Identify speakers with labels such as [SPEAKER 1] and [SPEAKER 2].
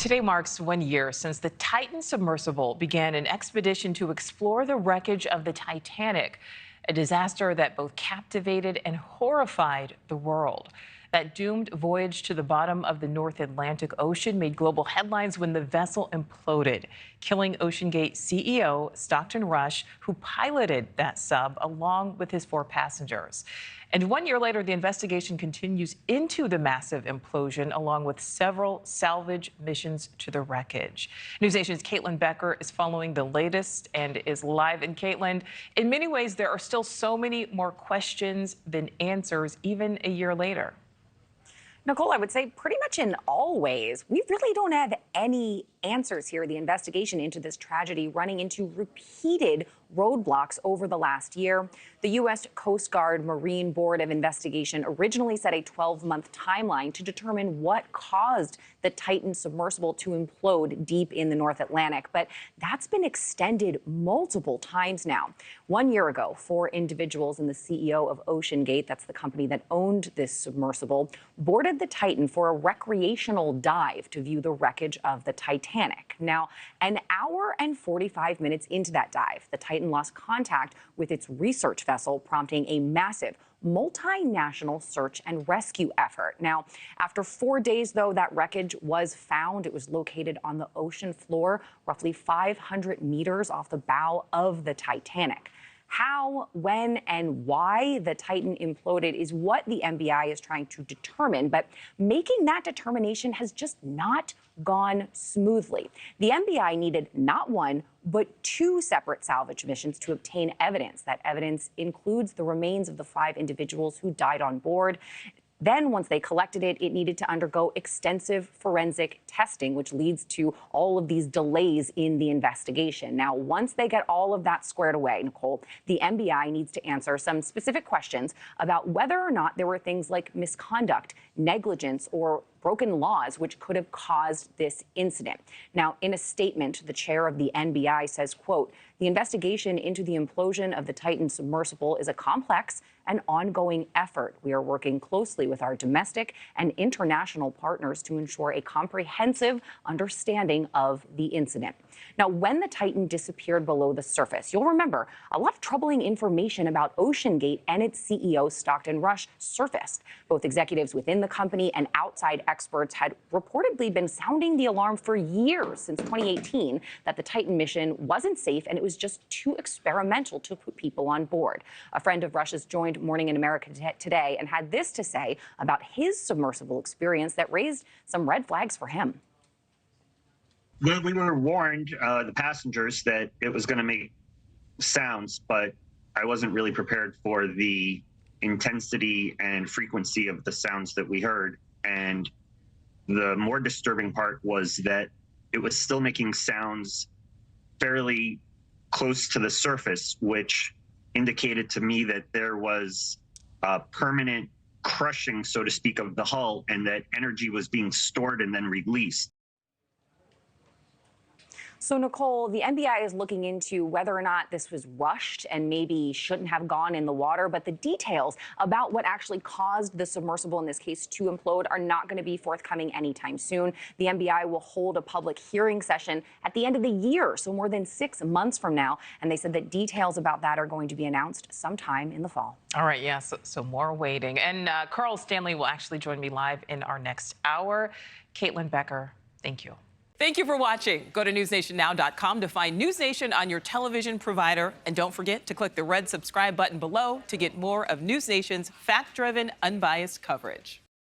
[SPEAKER 1] Today marks 1 year since the Titan submersible began an expedition to explore the wreckage of the Titanic, a disaster that both captivated and horrified the world. That doomed voyage to the bottom of the North Atlantic Ocean made global headlines when the vessel imploded, killing OceanGate CEO Stockton Rush, who piloted that sub along with his 4 passengers. And 1 year later, the investigation continues into the massive implosion, along with several salvage missions to the wreckage. NewsNation's Caitlin Becker is following the latest and is live. And Caitlin, in many ways, there are still so many more questions than answers, even a year later.
[SPEAKER 2] Nichole, I would say pretty much in all ways. We really don't have any answers here. The investigation into this tragedy running into repeated roadblocks over the last year. The U.S. Coast Guard Marine Board of Investigation originally set a 12-month timeline to determine what caused the Titan submersible to implode deep in the North Atlantic. But that's been extended multiple times now. 1 year ago, 4 individuals and the CEO of OceanGate, that's the company that owned this submersible, boarded the Titan for a recreational dive to view the wreckage of the Titanic. Now, an hour and 45 minutes into that dive, the Titan lost contact with its research vessel, prompting a massive multinational search and rescue effort. Now, after 4 days, though, that wreckage was found. It was located on the ocean floor, roughly 500 meters off the bow of the Titanic. How, when, and why the Titan imploded is what the NBI is trying to determine, but making that determination has just not gone smoothly. The NBI needed not 1, but 2 separate salvage missions to obtain evidence. That evidence includes the remains of the 5 individuals who died on board. Then, once they collected it, it needed to undergo extensive forensic testing, which leads to all of these delays in the investigation. Now, once they get all of that squared away, Nichole, the NBI needs to answer some specific questions about whether or not there were things like misconduct, negligence, or broken laws which could have caused this incident. Now, in a statement, the chair of the NBI says, quote, "The investigation into the implosion of the Titan submersible is a complex and ongoing effort. We are working closely with our domestic and international partners to ensure a comprehensive understanding of the incident." Now, when the Titan disappeared below the surface, you'll remember a lot of troubling information about OceanGate and its CEO, Stockton Rush, surfaced. Both executives within the company and outside experts had reportedly been sounding the alarm for years, since 2018, that the Titan mission wasn't safe and it was just too experimental to put people on board. A friend of Rush's joined Morning in America today and had this to say about his submersible experience that raised some red flags for him.
[SPEAKER 3] Well, we were warned, the passengers, that it was going to make sounds, but I wasn't really prepared for the intensity and frequency of the sounds that we heard. And the more disturbing part was that it was still making sounds fairly close to the surface, which indicated to me that there was a permanent crushing, so to speak, of the hull, and that energy was being stored and then released.
[SPEAKER 2] So, Nichole, the NBI is looking into whether or not this was rushed and maybe shouldn't have gone in the water. But the details about what actually caused the submersible, in this case, to implode are not going to be forthcoming anytime soon. The NBI will hold a public hearing session at the end of the year, so more than 6 months from now. And they said that details about that are going to be announced sometime in the fall.
[SPEAKER 1] All right, yeah, so more waiting. And Carl Stanley will actually join me live in our next hour. Caitlin Becker, thank you.
[SPEAKER 4] Thank you for watching. Go to newsnationnow.com to find NewsNation on your television provider. And don't forget to click the red subscribe button below to get more of NewsNation's fact-driven, unbiased coverage.